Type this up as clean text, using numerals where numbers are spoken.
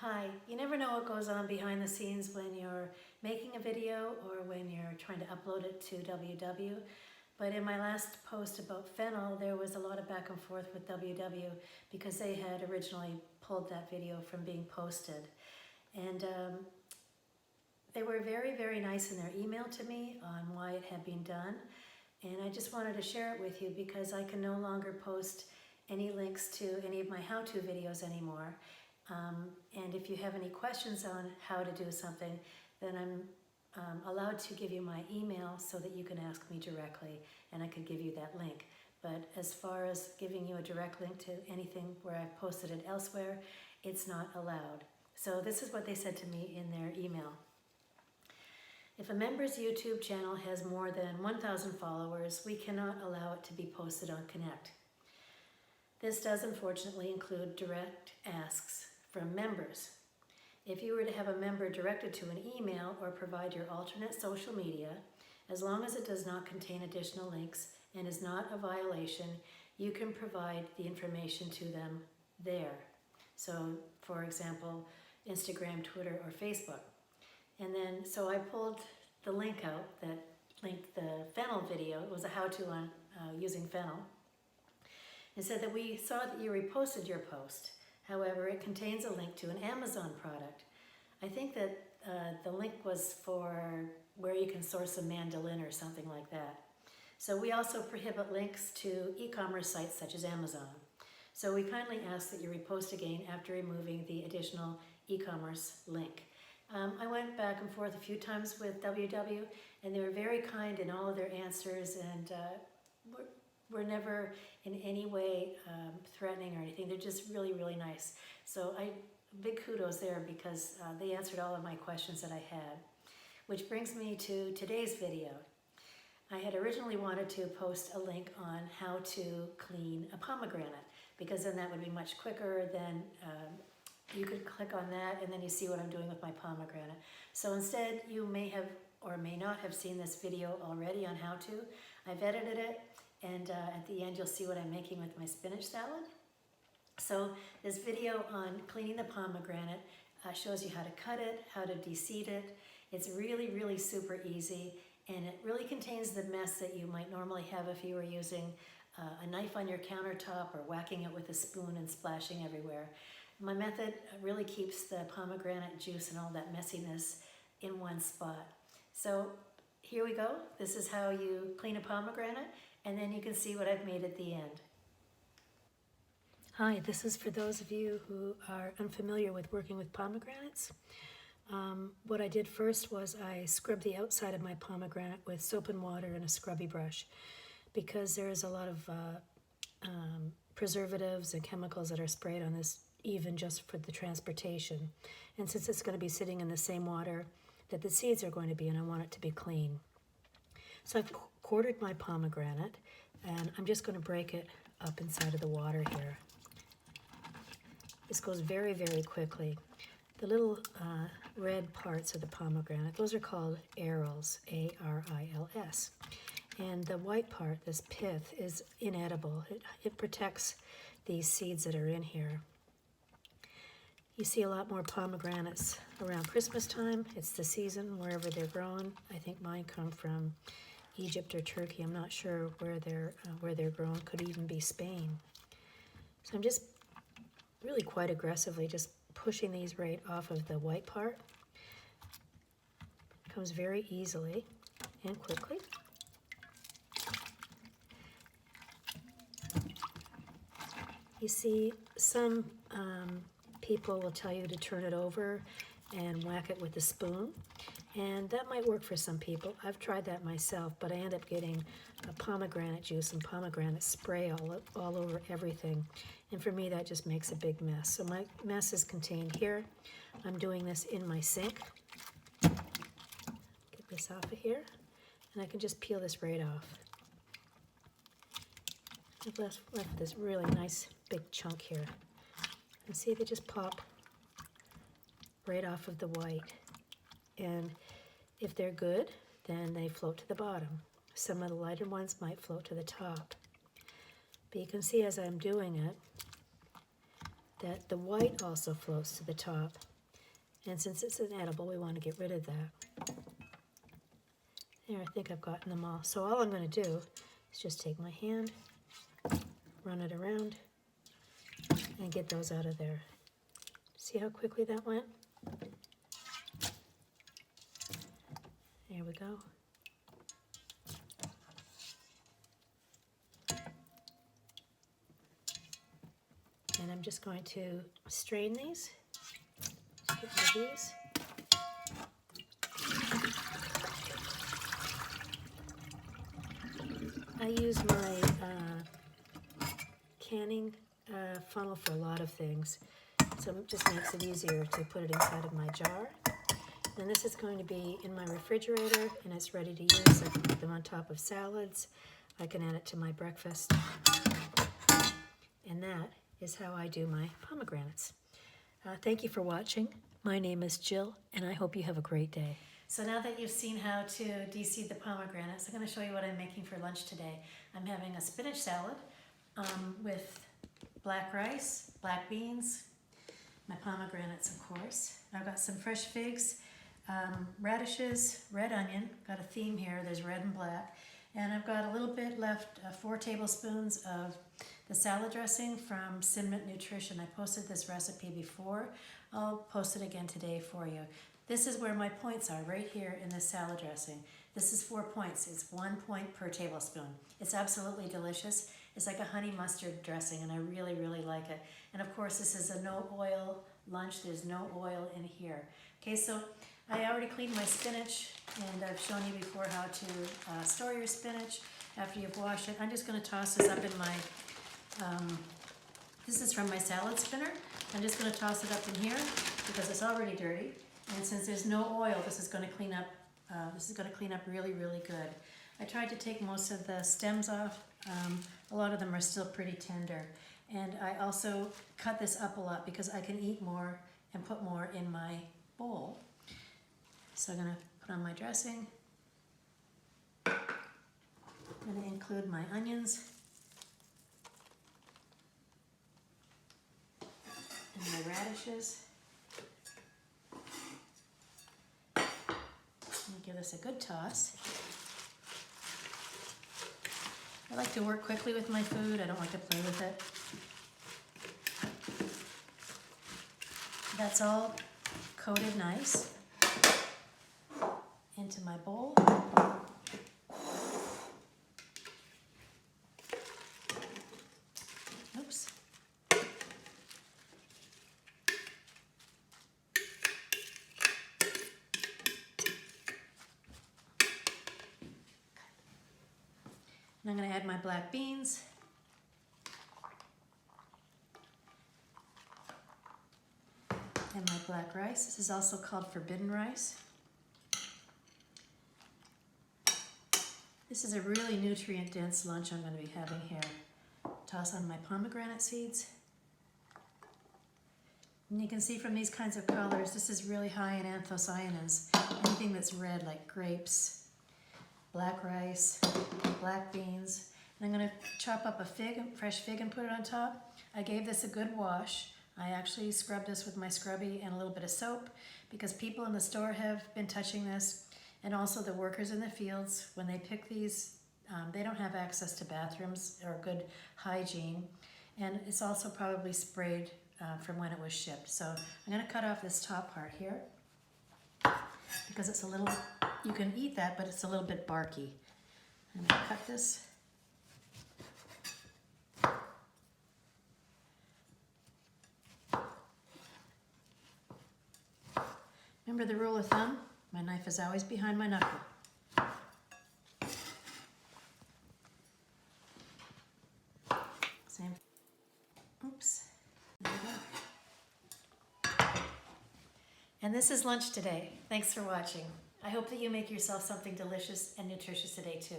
Hi, you never know what goes on behind the scenes when you're making a video or when you're trying to upload it to WW. But in my last post about fennel, there was a lot of back and forth with WW because they had originally pulled that video from being posted. And they were very, very nice in their email to me on why it had been done. And I just wanted to share it with you because I can no longer post any links to any of my how-to videos anymore. And if you have any questions on how to do something, then I'm allowed to give you my email so that you can ask me directly and I could give you that link. But as far as giving you a direct link to anything where I've posted it elsewhere, it's not allowed. So this is what they said to me in their email. If a member's YouTube channel has more than 1,000 followers, we cannot allow it to be posted on Connect. This does unfortunately include direct asks from members. If you were to have a member directed to an email or provide your alternate social media, as long as it does not contain additional links and is not a violation, you can provide the information to them there. So, for example, Instagram, Twitter, or Facebook. And then, so I pulled the link out that linked the fennel video. It was a how-to on using fennel. It said that we saw that you reposted your post. However, it contains a link to an Amazon product. I think that the link was for where you can source a mandolin or something like that. So we also prohibit links to e-commerce sites such as Amazon. So we kindly ask that you repost again after removing the additional e-commerce link. I went back and forth a few times with WW, and they were very kind in all of their answers, and we're never in any way threatening or anything. They're just really, really nice. So big kudos there because they answered all of my questions that I had. Which brings me to today's video. I had originally wanted to post a link on how to clean a pomegranate because then that would be much quicker than you could click on that and then you see what I'm doing with my pomegranate. So instead, you may have or may not have seen this video already on how to. I've edited it, and at the end you'll see what I'm making with my spinach salad. So this video on cleaning the pomegranate shows you how to cut it, how to de-seed it. It's really, really super easy, and it really contains the mess that you might normally have if you were using a knife on your countertop or whacking it with a spoon and splashing everywhere. My method really keeps the pomegranate juice and all that messiness in one spot. So here we go. This is how you clean a pomegranate, and then you can see what I've made at the end. Hi, this is for those of you who are unfamiliar with working with pomegranates. What I did first was I scrubbed the outside of my pomegranate with soap and water and a scrubby brush because there's a lot of preservatives and chemicals that are sprayed on this, even just for the transportation. And since it's going to be sitting in the same water that the seeds are going to be in, I want it to be clean. So I've quartered my pomegranate, and I'm just going to break it up inside of the water here. This goes very, very quickly. The little red parts of the pomegranate, those are called arils, A-R-I-L-S. And the white part, this pith, is inedible. It protects these seeds that are in here. You see a lot more pomegranates around Christmas time. It's the season wherever they're grown. I think mine come from Egypt or Turkey. I'm not sure where they're grown. Could even be Spain. So I'm just really quite aggressively just pushing these right off of the white part. It comes very easily and quickly. You see, some people will tell you to turn it over and whack it with a spoon, and that might work for some people. I've tried that myself, but I end up getting a pomegranate juice and pomegranate spray all over everything, and for me that just makes a big mess. So my mess is contained here. I'm doing this in my sink. Get this off of here, and I can just peel this right off. I've left this really nice big chunk here. And see, they just pop right off of the white. And if they're good, then they float to the bottom. Some of the lighter ones might float to the top. But you can see as I'm doing it, that the white also floats to the top. And since it's an edible, we want to get rid of that. There, I think I've gotten them all. So all I'm going to do is just take my hand, run it around, and get those out of there. See how quickly that went? There we go. And I'm just going to strain these. Get rid of these. I use my canning funnel for a lot of things, so it just makes it easier to put it inside of my jar. And this is going to be in my refrigerator, and it's ready to use. I can put them on top of salads. I can add it to my breakfast. And that is how I do my pomegranates. Thank you for watching. My name is Jill, and I hope you have a great day. So now that you've seen how to de-seed the pomegranates, I'm going to show you what I'm making for lunch today. I'm having a spinach salad with black rice, black beans, my pomegranates, of course. I've got some fresh figs, radishes, red onion. Got a theme here. There's red and black. And I've got a little bit left, 4 tablespoons of the salad dressing from Simnett Nutrition. I posted this recipe before. I'll post it again today for you. This is where my points are, right here in this salad dressing. This is 4 points. It's 1 point per tablespoon. It's absolutely delicious. It's like a honey mustard dressing, and I really, really like it. And of course, this is a no oil lunch. There's no oil in here. Okay, so I already cleaned my spinach, and I've shown you before how to store your spinach after you've washed it. I'm just going to toss this up in my, this is from my salad spinner. I'm just going to toss it up in here because it's already dirty. And since there's no oil, this is going to clean up really, really good. I tried to take most of the stems off. A lot of them are still pretty tender. And I also cut this up a lot because I can eat more and put more in my bowl. So I'm going to put on my dressing. I'm going to include my onions and my radishes. I'm going to give this a good toss. I like to work quickly with my food. I don't like to play with it. That's all coated nice into my bowl. Oops. And I'm going to add my black beans. And my black rice. This is also called forbidden rice. This is a really nutrient-dense lunch I'm going to be having here. Toss on my pomegranate seeds. And you can see from these kinds of colors, this is really high in anthocyanins. Anything that's red, like grapes, black rice, black beans. And I'm going to chop up a fig, fresh fig, and put it on top. I gave this a good wash. I actually scrubbed this with my scrubby and a little bit of soap because people in the store have been touching this, and also the workers in the fields. When they pick these, they don't have access to bathrooms or good hygiene, and it's also probably sprayed from when it was shipped. So I'm going to cut off this top part here because it's a little, you can eat that, but it's a little bit barky. I'm going to cut this. Remember the rule of thumb? My knife is always behind my knuckle. Same. Oops. There we go. And this is lunch today. Thanks for watching. I hope that you make yourself something delicious and nutritious today too.